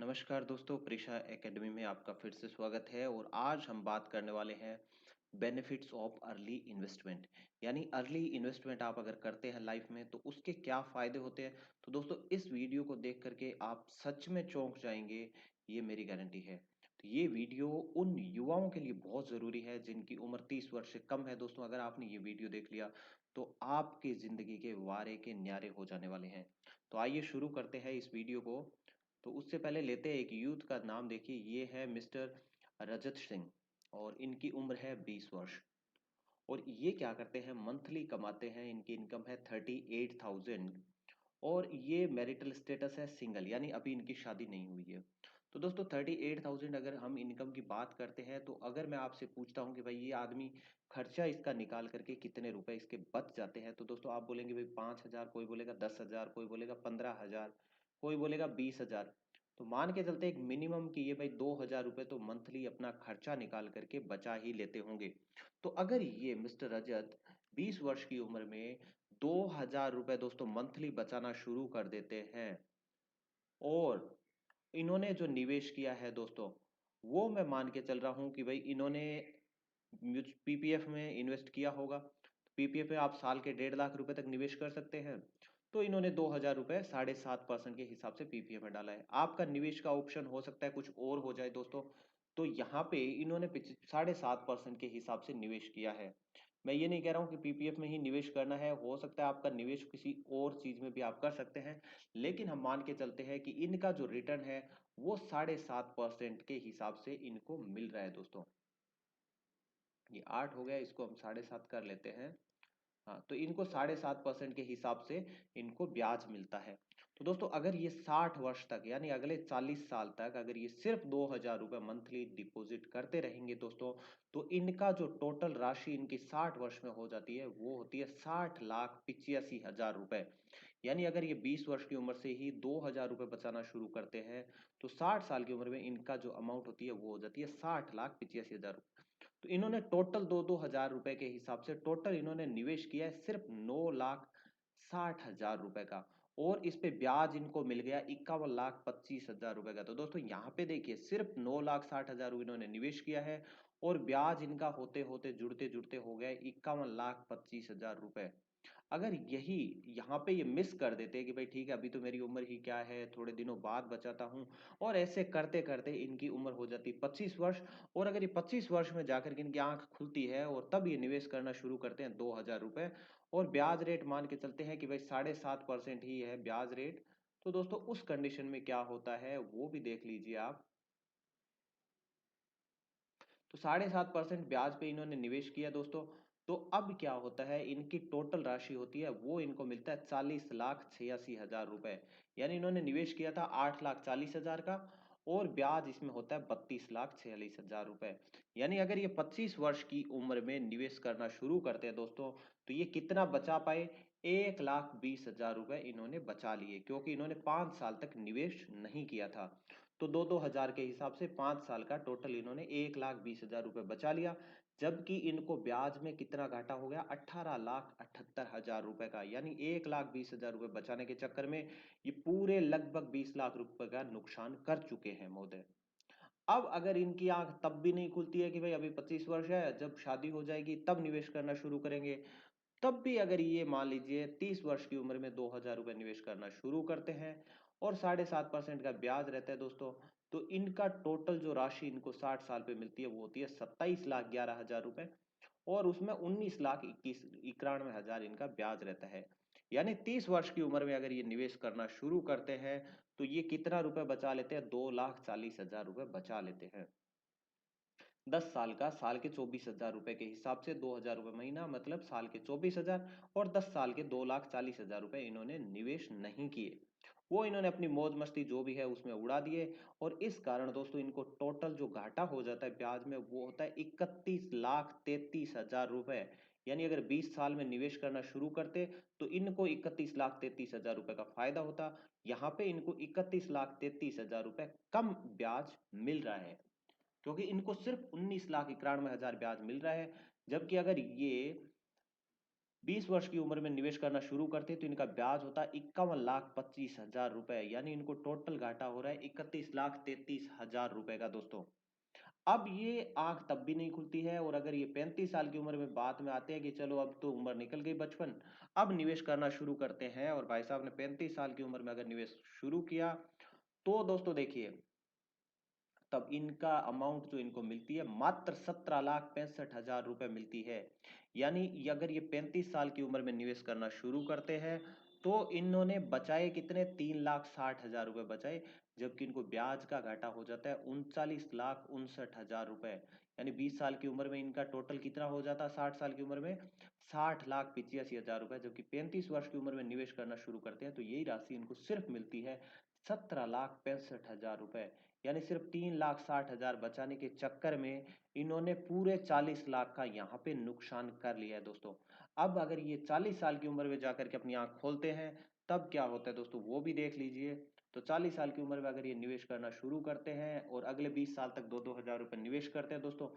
नमस्कार दोस्तों, प्रीशा एकेडमी में आपका फिर से स्वागत है। और आज हम बात करने वाले हैं बेनिफिट्स ऑफ अर्ली इन्वेस्टमेंट। यानी अर्ली इन्वेस्टमेंट आप अगर करते हैं लाइफ में तो उसके क्या फायदे होते हैं। तो दोस्तों, इस वीडियो को देख करके आप सच में चौंक जाएंगे, ये मेरी गारंटी है। तो ये वीडियो उन युवाओं के लिए बहुत ज़रूरी है जिनकी उम्र 30 वर्ष से कम है। दोस्तों, अगर आपने ये वीडियो देख लिया तो आपकी ज़िंदगी के वारे के न्यारे हो जाने वाले हैं। तो आइए शुरू करते हैं इस वीडियो को। तो उससे पहले लेते हैं एक यूथ का नाम। देखिए, ये है मिस्टर रजत सिंह और इनकी उम्र है 20 वर्ष। और ये क्या करते हैं, मंथली कमाते हैं। इनकी इनकम है 38,000। और ये मैरिटल स्टेटस है सिंगल, यानी अभी इनकी शादी नहीं हुई है। तो दोस्तों, 38,000 अगर हम इनकम की बात करते हैं तो अगर मैं आपसे पूछता हूँ कि भाई ये आदमी खर्चा इसका निकाल करके कितने रुपए इसके बच जाते हैं, तो दोस्तों आप बोलेंगे भाई 5,000, कोई बोलेगा 10,000, कोई बोलेगा 15,000, कोई बोलेगा 20,000। तो मान के चलते एक मिनिमम कि ये भाई 2,000 रुपये तो मंथली अपना खर्चा निकाल करके बचा ही लेते होंगे। तो अगर ये मिस्टर रजत 20 वर्ष की उम्र में 2,000 रुपये दोस्तों मंथली बचाना शुरू कर देते हैं, और इन्होंने जो निवेश किया है दोस्तों, वो मैं मान के चल रहा हूं कि भाई इन्होंने पीपीएफ में इन्वेस्ट किया होगा। पीपीएफ में आप साल के 1.5 लाख रुपए तक निवेश कर सकते हैं। तो इन्होंने 2,000 रुपये 7.5% के हिसाब से पीपीएफ में डाला है। आपका निवेश का ऑप्शन हो सकता है कुछ और हो जाए दोस्तों। तो यहाँ पे इन्होंने 7.5% के हिसाब से निवेश किया है। मैं ये नहीं कह रहा हूँ कि पीपीएफ में ही निवेश करना है, हो सकता है आपका निवेश किसी और चीज में भी आप कर सकते हैं। लेकिन हम मान के चलते हैं कि इनका जो रिटर्न है वो 7.5% के हिसाब से इनको मिल रहा है दोस्तों। ये 8 हो गया, इसको हम 7.5 कर लेते हैं। हाँ, तो इनको 7.5% के हिसाब से इनको ब्याज मिलता है। तो दोस्तों, अगर ये 60 वर्ष तक यानी अगले 40 साल तक अगर ये सिर्फ 2,000 रुपये मंथली डिपॉजिट करते रहेंगे दोस्तों, तो इनका जो टोटल राशि इनकी 60 वर्ष में हो जाती है वो होती है 60,85,000 रुपये। यानी अगर ये 20 वर्ष की उम्र से ही 2,000 रुपये बचाना शुरू करते हैं तो 60 साल की उम्र में इनका जो अमाउंट होती है वो हो जाती है 60,85,000 रुपये। तो इन्होंने टोटल 2,000 रुपए के हिसाब से टोटल इन्होंने निवेश किया है सिर्फ 9,60,000 रुपए का। और इस पे ब्याज इनको मिल गया 51,25,000 रुपए का। तो दोस्तों, यहाँ पे देखिए सिर्फ 9,60,000 इन्होंने निवेश किया है और ब्याज इनका होते होते जुड़ते जुड़ते हो गया 51,25,000 रुपए। अगर यही यहाँ पे ये मिस कर देते कि भाई ठीक है, अभी तो मेरी उम्र ही क्या है, थोड़े दिनों बाद बचाता हूँ, और ऐसे करते करते इनकी उम्र हो जाती 25 वर्ष। और अगर ये 25 वर्ष में जाकर के इनकी आंख खुलती है और तब ये निवेश करना शुरू करते हैं 2,000 रुपये, और ब्याज रेट मान के चलते हैं कि भाई 7.5% ही है ब्याज रेट। तो दोस्तों, उस कंडीशन में क्या होता है वो भी देख लीजिए आप। तो 7.5% ब्याज पे इन्होंने निवेश किया दोस्तों। तो अब क्या होता है, इनकी टोटल राशि होती है वो इनको मिलता है 40,86,000 रुपए। यानी इन्होंने निवेश किया था 8,40,000 का, और ब्याज इसमें होता है 32,46,000 रुपए। यानी अगर ये 25 वर्ष की उम्र में निवेश करना शुरू करते हैं दोस्तों, तो ये कितना बचा पाए, 1,20,000 रुपए इन्होंने बचा लिए, क्योंकि इन्होंने 5 साल तक निवेश नहीं किया था। तो दो दो हजार के हिसाब से 5 साल का टोटल इन्होंने 1,20,000 रुपये बचा लिया। जबकि इनको ब्याज में कितना घाटा हो गया, 18,78,000 रुपए का। यानी 1,20,000 रुपये बचाने के चक्कर में ये पूरे लगभग 20 लाख रुपए का नुकसान कर चुके हैं महोदय। अब अगर इनकी आंख तब भी नहीं खुलती है कि भाई अभी 25 वर्ष है, जब शादी हो जाएगी तब निवेश करना शुरू करेंगे, तब भी अगर ये मान लीजिए 30 वर्ष की उम्र में 2,000 रुपये निवेश करना शुरू करते हैं और 7.5% का ब्याज रहता है दोस्तों, तो इनका टोटल जो राशि इनको 60 साल पे मिलती है वो होती है 27,11,000 रुपए। और उसमें 19,91,91 इनका ब्याज रहता है। यानी 30 वर्ष की उम्र में अगर ये निवेश करना शुरू करते हैं तो ये कितना रुपए बचा लेते हैं, 2,40,000 रुपए बचा लेते हैं। 10 साल का, साल के 24,000 रुपए के हिसाब से 2,000 रुपये महीना, मतलब साल के 24,000। और 10 साल के 2,40,000 रुपए इन्होंने निवेश नहीं किए, वो इन्होंने अपनी मौज मस्ती जो भी है उसमें उड़ा दिए। और इस कारण दोस्तों इनको टोटल जो घाटा हो जाता है ब्याज में वो होता है 31,33,000 रुपए। यानी अगर 20 साल में निवेश करना शुरू करते तो इनको 31,33,000 रुपए का फायदा होता। यहाँ पे इनको 31,33,000 रुपए कम ब्याज मिल रहा है, क्योंकि इनको सिर्फ 19,91,91 ब्याज मिल रहा है। जबकि अगर ये 20 वर्ष की उम्र में निवेश करना शुरू करते हैं तो इनका ब्याज होता है 51,25,000 रुपए, यानी इनको टोटल घाटा हो रहा है 31,33,000 रुपए का दोस्तों। अब ये आंख तब भी नहीं खुलती है, और अगर ये 35 साल की उम्र में बात में आते हैं कि चलो अब तो उम्र निकल गई बचपन, अब निवेश करना शुरू करते हैं, और भाई साहब ने 35 साल की उम्र में अगर निवेश शुरू किया तो दोस्तों देखिए, तब इनका अमाउंट जो इनको मिलती है मात्र 17,65,000 रुपए मिलती है। यानी अगर ये 35 साल की उम्र में निवेश करना शुरू करते हैं तो इन्होंने बचाए कितने, 3,60,000 रुपए बचाए, जबकि इनको ब्याज का घाटा हो जाता है 39,59,000 रुपए। यानी 20 साल की उम्र में इनका टोटल कितना हो जाता है, 60 साल की उम्र में 60,85,000 रुपए, जबकि 35 वर्ष की उम्र में निवेश करना शुरू करते हैं तो यही राशि इनको सिर्फ मिलती है 17,65,000 रुपए। यानी सिर्फ 3,60,000 बचाने के चक्कर में इन्होंने पूरे 40 लाख का यहाँ पे नुकसान कर लिया है दोस्तों। अब अगर ये 40 साल की उम्र में जाकर के अपनी आंख खोलते हैं तब क्या होता है दोस्तों, वो भी देख लीजिए। तो 40 साल की उम्र में अगर ये निवेश करना शुरू करते हैं और अगले 20 साल तक 2-2 हजार रुपए निवेश करते हैं दोस्तों,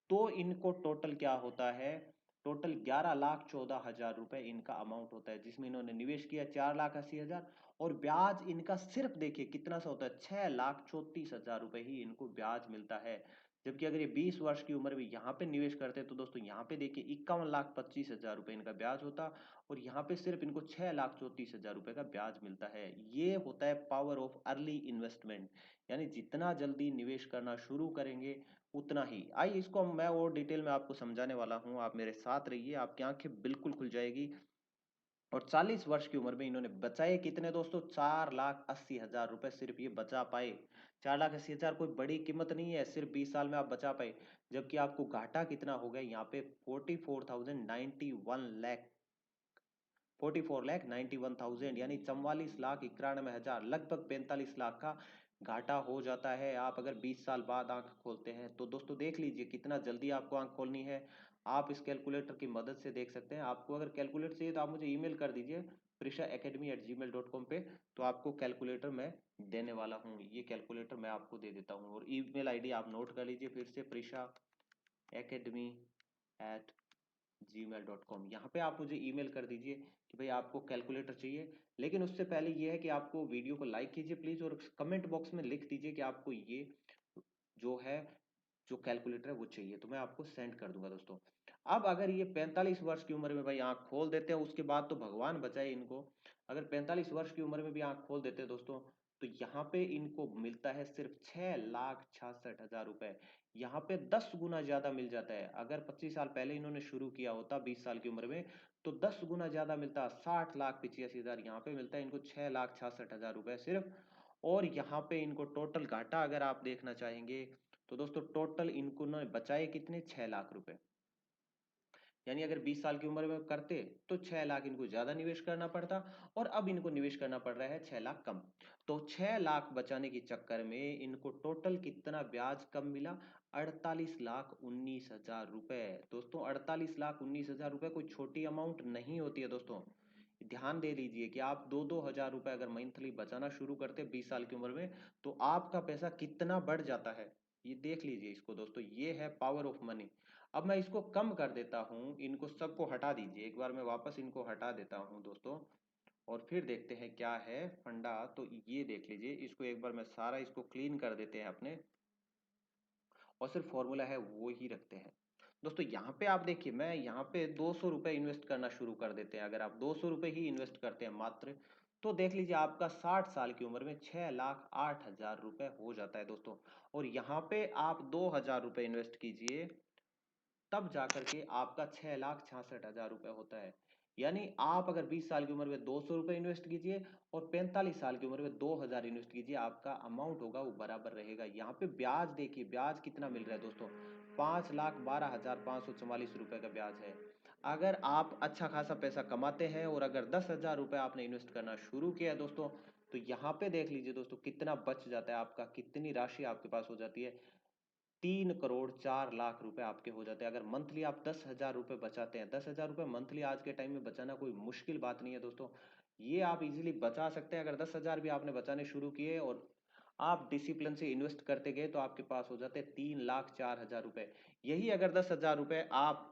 तो इनको टोटल क्या होता है, टोटल 11,14,000 रुपए इनका अमाउंट होता है, जिसमें इन्होंने निवेश किया 4,80,000, और ब्याज इनका सिर्फ देखिए कितना सा होता है, 6,34,000 रुपए ही इनको ब्याज मिलता है। जबकि अगर ये 20 वर्ष की उम्र में यहाँ पे निवेश करते हैं तो दोस्तों यहाँ पे देखिए 51,25,000 रुपए इनका ब्याज होता, और यहाँ पे सिर्फ इनको 6,34,000 रुपए का ब्याज मिलता है। ये होता है पावर ऑफ अर्ली इन्वेस्टमेंट, यानी जितना जल्दी निवेश करना शुरू करेंगे उतना ही। आइए इसको मैं और डिटेल में आपको समझाने वाला हूँ, आप मेरे साथ रहिए, आपकी आंखें बिल्कुल खुल जाएगी। और 40 वर्ष की उम्र में इन्होंने बचाए कितने दोस्तों, 4,80,000 रुपए सिर्फ ये बचा पाए। 4,80,000 कोई बड़ी कीमत नहीं है, सिर्फ 20 साल में आप बचा पाए। जबकि आपको घाटा कितना हो गया यहाँ पे, 44,91,00,000, यानी 44,91,91,000, लगभग 45 लाख का घाटा हो जाता है। आप अगर 20 साल बाद आंख खोलते हैं तो दोस्तों देख लीजिए कितना जल्दी आपको आंख खोलनी है। आप इस कैलकुलेटर की मदद से देख सकते हैं। आपको अगर कैलकुलेटर चाहिए तो आप मुझे ईमेल कर दीजिए prishaacademy@gmail.com पे, तो आपको कैलकुलेटर मैं देने वाला हूँ। ये कैलकुलेटर मैं आपको दे देता हूँ, और ईमेल आईडी आप नोट कर लीजिए फिर से, prishaacademy@gmail.com। यहाँ पे आप मुझे ईमेल कर दीजिए कि भाई आपको कैलकुलेटर चाहिए। लेकिन उससे पहले ये है कि आपको वीडियो को लाइक कीजिए प्लीज, और कमेंट बॉक्स में लिख दीजिए कि आपको ये जो है, जो कैलकुलेटर है वो चाहिए, तो मैं आपको सेंड कर दूंगा दोस्तों। अब अगर ये 45 वर्ष की उम्र में भाई आंख खोल देते हैं, उसके बाद तो भगवान बचाए इनको, अगर 45 वर्ष की उम्र में भी आंख खोल देते हैं दोस्तों, तो यहाँ पे इनको मिलता है सिर्फ 6,66,000 रुपए। यहाँ पे 10 गुना ज्यादा मिल जाता है। अगर 25 साल पहले इन्होंने शुरू किया होता 20 साल की उम्र में, तो 10 गुना ज्यादा मिलता, 60,85,000, यहाँ पे मिलता है इनको 6,66,000 रुपए सिर्फ। और यहाँ पे इनको टोटल घाटा अगर आप देखना चाहेंगे तो दोस्तों टोटल इनको ने बचाए कितने, 6 लाख रुपए। यानी अगर 20 साल की उम्र में करते तो 6 लाख इनको ज्यादा निवेश करना पड़ता, और अब इनको निवेश करना पड़ रहा है 6 लाख कम। तो 6 लाख बचाने के चक्कर में इनको टोटल कितना ब्याज कम मिला, 48,19,000 रुपए। दोस्तों 48,19,000 रुपए कोई छोटी अमाउंट नहीं होती है दोस्तों। ध्यान दे लीजिए कि आप 2-2 हजार रुपए अगर मंथली बचाना शुरू करते 20 साल की उम्र में, तो आपका पैसा कितना बढ़ जाता है, ये देख लीजिए इसको दोस्तों। ये है पावर ऑफ मनी। अब मैं इसको कम कर देता हूं, इनको सबको हटा दीजिए एक बार, मैं वापस इनको हटा देता हूं दोस्तों, और फिर देखते हैं क्या है फंडा। तो ये देख लीजिए, इसको एक बार मैं सारा इसको क्लीन कर देते हैं अपने, और सिर्फ फॉर्मूला है वो ही रखते हैं दोस्तों। यहाँ पे आप देखिए, मैं यहाँ पे 200 रुपए इन्वेस्ट करना शुरू कर देते हैं। अगर आप 200 रुपए ही इन्वेस्ट करते हैं मात्र, तो देख लीजिए आपका 60 साल की उम्र में 6,08,000 रुपए हो जाता है दोस्तों। और यहाँ पे आप 2,000 रुपए इन्वेस्ट कीजिए, तब जाकर के आपका 6,66,000 रुपए होता है। यानी आप अगर 20 साल की उम्र में 200 रुपए इन्वेस्ट कीजिए, और 45 साल की उम्र में 2,000 इन्वेस्ट कीजिए, आपका अमाउंट होगा वो बराबर रहेगा। यहाँ पे ब्याज देखिए, ब्याज कितना मिल रहा है दोस्तों, 5,12,544 रुपए का ब्याज है। अगर आप अच्छा खासा पैसा कमाते हैं, और अगर 10,000 रुपए आपने इन्वेस्ट करना शुरू किया है दोस्तों, तो यहाँ पे देख लीजिए दोस्तों कितना बच जाता है आपका, कितनी राशि आपके पास हो जाती है, 3,04,00,000 रुपए आपके हो जाते हैं। अगर मंथली आप 10,000 रुपए बचाते हैं, 10,000 रुपए मंथली आज के टाइम में बचाना कोई मुश्किल बात नहीं है दोस्तों। ये आप इजीली बचा सकते हैं। अगर 10,000 भी आपने बचाने शुरू किए और आप डिसिप्लिन से इन्वेस्ट करते गए, तो आपके पास हो जाते हैं 3,04,000 रुपए। यही अगर 10,000 रुपए आप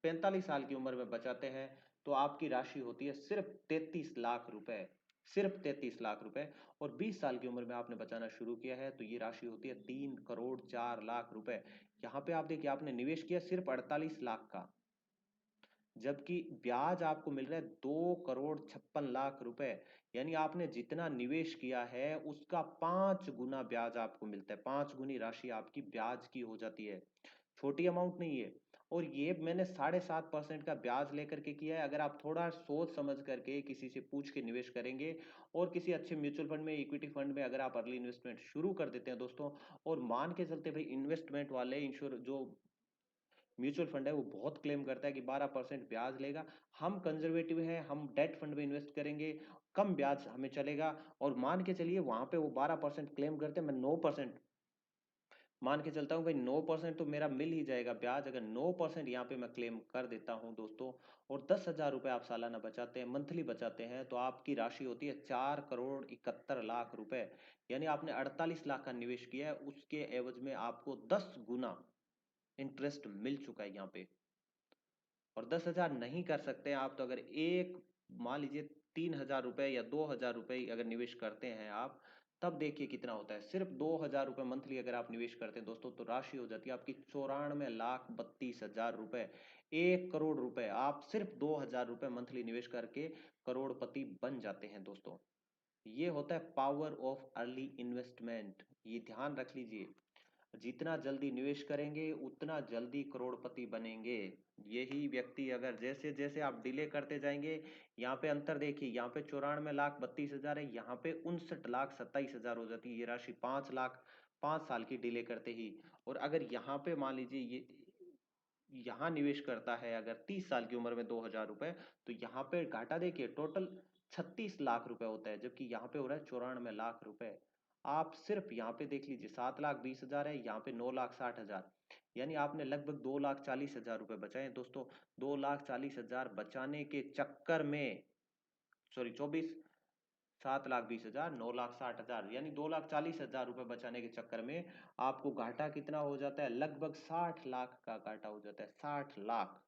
45 साल की उम्र में बचाते हैं, तो आपकी राशि होती है सिर्फ 33 लाख रुपए, सिर्फ 33 लाख रुपए। और 20 साल की उम्र में आपने बचाना शुरू किया है तो ये राशि होती है 3 करोड़ 4 लाख रुपए। यहाँ पे आप देखिए आपने निवेश किया सिर्फ 48 लाख का, जबकि ब्याज आपको मिल रहा है 2 करोड़ 56 लाख रुपए। यानी आपने जितना निवेश किया है उसका 5 गुना ब्याज आपको मिलता है, 5 गुनी राशि आपकी ब्याज की हो जाती है। छोटी अमाउंट नहीं है। और ये मैंने 7.5% का ब्याज लेकर के किया है। अगर आप थोड़ा सोच समझ करके किसी से पूछ के निवेश करेंगे और किसी अच्छे म्यूचुअल फंड में, इक्विटी फंड में अगर आप अर्ली इन्वेस्टमेंट शुरू कर देते हैं दोस्तों, और मान के चलते भाई इन्वेस्टमेंट वाले इंश्योर जो म्यूचुअल फंड है वो बहुत क्लेम करता है कि 12% ब्याज लेगा। हम कंजर्वेटिव हैं, हम डेट फंड में इन्वेस्ट करेंगे, कम ब्याज हमें चलेगा। और मान के चलिए वहां पे वो 12% क्लेम करते हैं, मैं 9% मान के चलता हूँ भाई, 9% तो मेरा मिल ही जाएगा ब्याज। अगर 9% यहाँ पे मैं क्लेम कर देता हूँ दोस्तों, और 10,000 रुपये आप सालाना बचाते हैं, मंथली बचाते हैं, तो आपकी राशि होती है 4 करोड़ 71 लाख रुपए। यानी आपने 48 लाख का निवेश किया है, उसके एवज में आपको 10 गुना इंटरेस्ट मिल चुका है यहाँ पे। और 10,000 नहीं कर सकते आप तो अगर एक, मान लीजिए 3,000 रुपए या 2,000 रुपए अगर निवेश करते हैं आप, तब देखिए कितना होता है। सिर्फ 2,000 रुपए मंथली अगर आप निवेश करते हैं दोस्तों, तो राशि हो जाती है आपकी 94,32,000 रुपए। 1 करोड़ रुपए आप सिर्फ 2,000 रुपए मंथली निवेश करके करोड़पति बन जाते हैं दोस्तों। ये होता है पावर ऑफ अर्ली इन्वेस्टमेंट, ये ध्यान रख लीजिए। जितना जल्दी निवेश करेंगे उतना जल्दी करोड़पति बनेंगे। यही व्यक्ति अगर जैसे जैसे आप डिले करते जाएंगे, यहाँ पे अंतर देखिए, यहाँ पे 94,32,000 है, यहाँ पे 59,27,000 हो जाती है ये राशि, 5 लाख 5 साल की डिले करते ही। और अगर यहाँ पे मान लीजिए ये यहाँ निवेश करता है अगर 30 साल की उम्र में 2,000 रुपए, तो यहाँ पे घाटा देखिए टोटल 36 लाख रुपए होता है, जबकि यहाँ पे हो रहा है 94 लाख रुपए। आप सिर्फ यहाँ पे देख लीजिए 7,20,000 है, यहाँ पे 9,60,000, यानी आपने लगभग 2,40,000 रुपए बचाए हैं दोस्तों। 2,40,000 बचाने के चक्कर में, सॉरी 24, 7,20,000, 9,60,000, यानी 2,40,000 रुपए बचाने के चक्कर में आपको घाटा कितना हो जाता है, लगभग 60 लाख का घाटा हो जाता है, 60 लाख,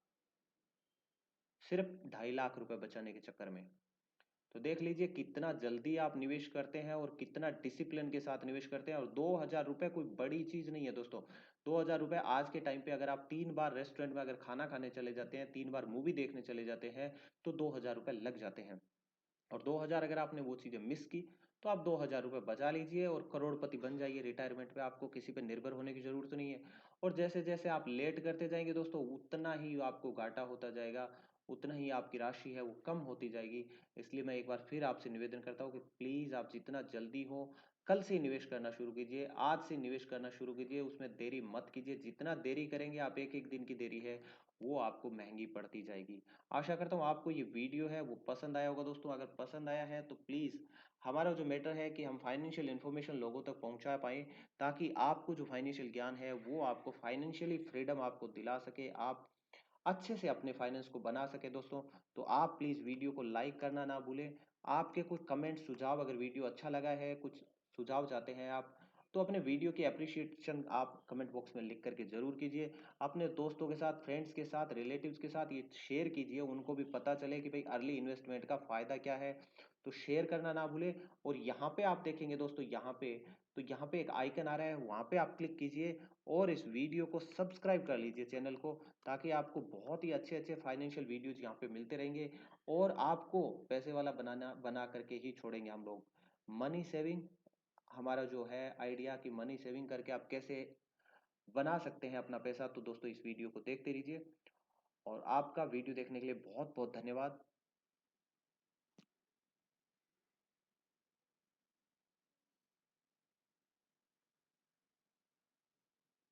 सिर्फ 2.5 लाख रुपए बचाने के चक्कर में। तो देख लीजिए कितना जल्दी आप निवेश करते हैं और कितना डिसिप्लिन के साथ निवेश करते हैं। और 2,000 रुपए कोई बड़ी चीज नहीं है दोस्तों। 2,000 रुपए आज के टाइम पे अगर आप 3 बार रेस्टोरेंट में अगर खाना खाने चले जाते हैं, 3 बार मूवी देखने चले जाते हैं, तो 2,000 रुपए लग जाते हैं। और 2,000 अगर आपने वो चीजें मिस की, तो आप 2,000 रुपए बचा लीजिए और करोड़पति बन जाइए रिटायरमेंट पे। आपको किसी पे निर्भर होने की जरूरत नहीं है। और जैसे जैसे आप लेट करते जाएंगे दोस्तों, उतना ही आपको घाटा होता जाएगा, उतना ही आपकी राशि है वो कम होती जाएगी। इसलिए मैं एक बार फिर आपसे निवेदन करता हूँ कि प्लीज आप जितना जल्दी हो कल से ही निवेश करना शुरू कीजिए, आज से निवेश करना शुरू कीजिए, उसमें देरी मत कीजिए। जितना देरी करेंगे आप, एक एक दिन की देरी है वो आपको महंगी पड़ती जाएगी। आशा करता हूँ आपको ये वीडियो है वो पसंद आया होगा दोस्तों। अगर पसंद आया है तो प्लीज़, हमारा जो मैटर है कि हम फाइनेंशियल इन्फॉर्मेशन लोगों तक पहुंचा पाएँ, ताकि आपको जो फाइनेंशियल ज्ञान है वो आपको फाइनेंशियली फ्रीडम आपको दिला सके, आप अच्छे से अपने फाइनेंस को बना सके दोस्तों। तो आप प्लीज़ वीडियो को लाइक करना ना भूलें। आपके कुछ कमेंट सुझाव, अगर वीडियो अच्छा लगा है, कुछ सुझाव चाहते हैं आप, तो अपने वीडियो की अप्रिशिएशन आप कमेंट बॉक्स में लिख करके ज़रूर कीजिए। अपने दोस्तों के साथ, फ्रेंड्स के साथ, रिलेटिव्स के साथ ये शेयर कीजिए, उनको भी पता चले कि भाई अर्ली इन्वेस्टमेंट का फ़ायदा क्या है। तो शेयर करना ना भूलें। और यहाँ पे आप देखेंगे दोस्तों, यहाँ पे, तो यहाँ पे एक आइकन आ रहा है, वहाँ पे आप क्लिक कीजिए और इस वीडियो को सब्सक्राइब कर लीजिए चैनल को, ताकि आपको बहुत ही अच्छे अच्छे फाइनेंशियल वीडियोज यहाँ पे मिलते रहेंगे। और आपको पैसे वाला बना करके ही छोड़ेंगे हम लोग। मनी सेविंग हमारा जो है आइडिया, कि मनी सेविंग करके आप कैसे बना सकते हैं अपना पैसा, तो दोस्तों इस वीडियो को देखते रहिए। और आपका वीडियो देखने के लिए बहुत बहुत धन्यवाद।